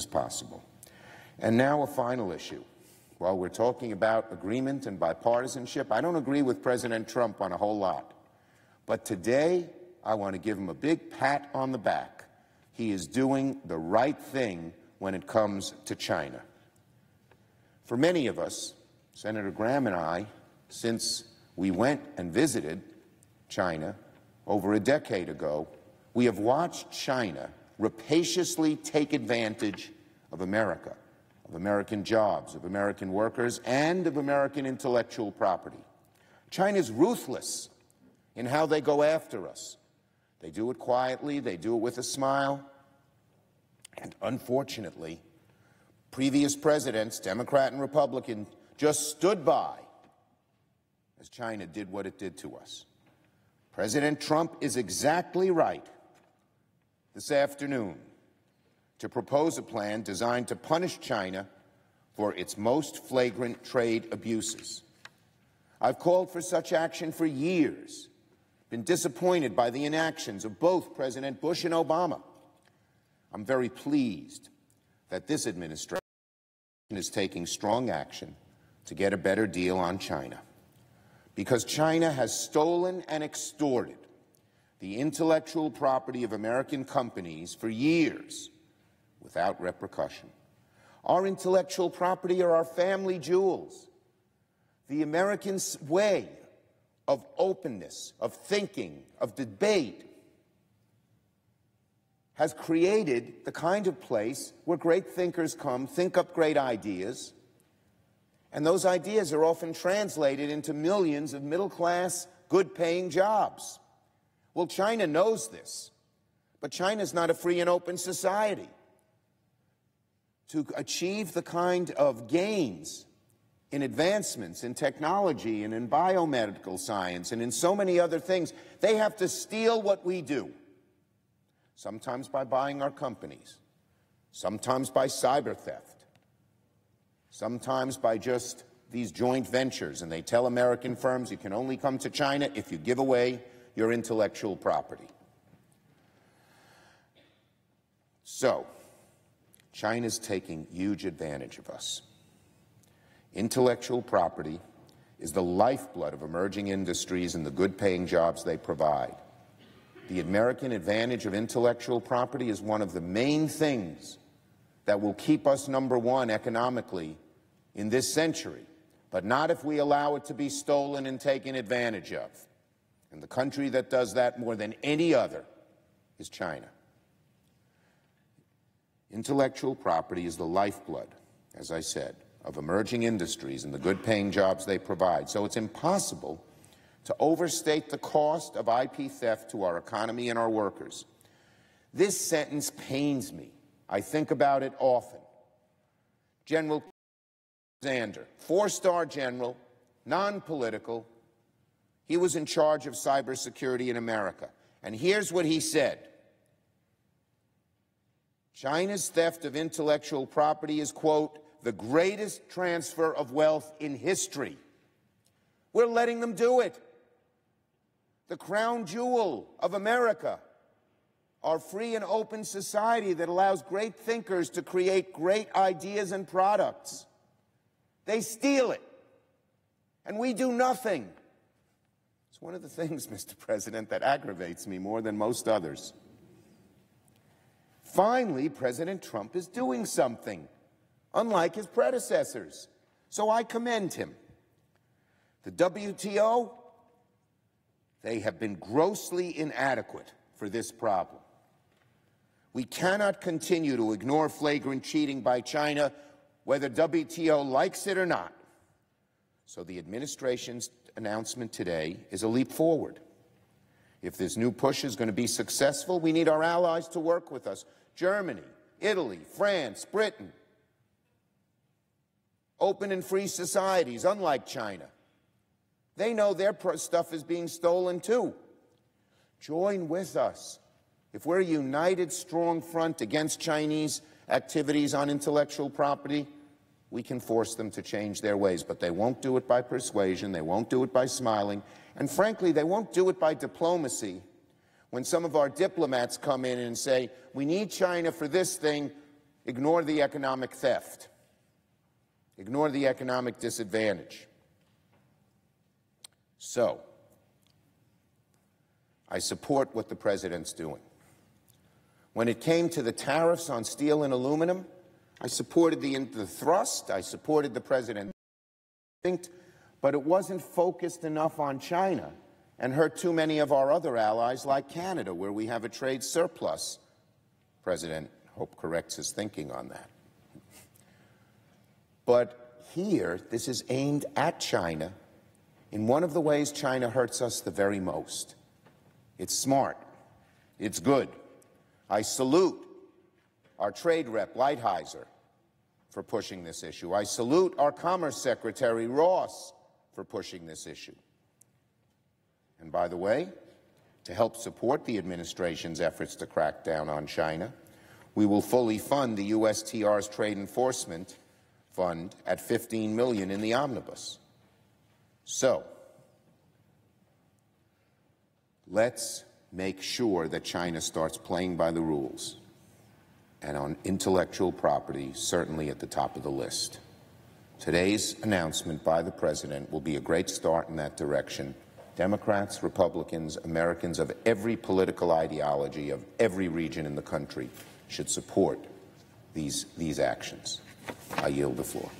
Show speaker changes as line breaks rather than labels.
as possible. And now a final issue. While we're talking about agreement and bipartisanship, I don't agree with President Trump on a whole lot. But today, I want to give him a big pat on the back. He is doing the right thing when it comes to China. For many of us, Senator Graham and I, since we went and visited China over a decade ago, we have watched China rapaciously take advantage of America, of American jobs, of American workers, and of American intellectual property. China is ruthless in how they go after us. They do it quietly, they do it with a smile, and unfortunately, previous presidents, Democrat and Republican, just stood by as China did what it did to us. President Trump is exactly right this afternoon to propose a plan designed to punish China for its most flagrant trade abuses. I've called for such action for years, been disappointed by the inactions of both President Bush and Obama. I'm very pleased that this administration is taking strong action to get a better deal on China, because China has stolen and extorted the intellectual property of American companies for years without repercussion. Our intellectual property are our family jewels. The American way of openness, of thinking, of debate has created the kind of place where great thinkers come, think up great ideas, and those ideas are often translated into millions of middle-class, good-paying jobs. Well, China knows this, but China's not a free and open society. To achieve the kind of gains in advancements in technology and in biomedical science and in so many other things, they have to steal what we do, sometimes by buying our companies, sometimes by cyber theft, sometimes by just these joint ventures, and they tell American firms you can only come to China if you give away your intellectual property. So, China's taking huge advantage of us. Intellectual property is the lifeblood of emerging industries and the good-paying jobs they provide. The American advantage of intellectual property is one of the main things that will keep us number one economically in this century, but not if we allow it to be stolen and taken advantage of. And the country that does that more than any other is China. Intellectual property is the lifeblood, as I said, of emerging industries and the good-paying jobs they provide. So it's impossible to overstate the cost of IP theft to our economy and our workers. This sentence pains me. I think about it often. General Alexander, four-star general, non-political, he was in charge of cybersecurity in America. And here's what he said. China's theft of intellectual property is, quote, the greatest transfer of wealth in history. We're letting them do it. The crown jewel of America, our free and open society that allows great thinkers to create great ideas and products. They steal it, and we do nothing. It's one of the things, Mr. President, that aggravates me more than most others. Finally, President Trump is doing something, unlike his predecessors. So I commend him. The WTO, they have been grossly inadequate for this problem. We cannot continue to ignore flagrant cheating by China, whether WTO likes it or not. So the administration's announcement today is a leap forward. If this new push is going to be successful, we need our allies to work with us. Germany, Italy, France, Britain. Open and free societies, unlike China. They know their stuff is being stolen too. Join with us. If we're a united, strong front against Chinese activities on intellectual property, we can force them to change their ways. But they won't do it by persuasion. They won't do it by smiling. And frankly, they won't do it by diplomacy. When some of our diplomats come in and say, we need China for this thing, ignore the economic theft, ignore the economic disadvantage. So, I support what the president's doing. When it came to the tariffs on steel and aluminum, I supported the thrust, I supported the president's instinct, but it wasn't focused enough on China and hurt too many of our other allies like Canada, where we have a trade surplus. President Hope corrects his thinking on that. But here, this is aimed at China in one of the ways China hurts us the very most. It's smart. It's good. I salute our trade rep, Lighthizer, for pushing this issue. I salute our Commerce Secretary, Ross, for pushing this issue. And by the way, to help support the administration's efforts to crack down on China, we will fully fund the USTR's Trade Enforcement Fund at $15 million in the omnibus. So, let's make sure that China starts playing by the rules, and on intellectual property, certainly at the top of the list. Today's announcement by the President will be a great start in that direction. Democrats, Republicans, Americans of every political ideology, of every region in the country, should support these actions. I yield the floor.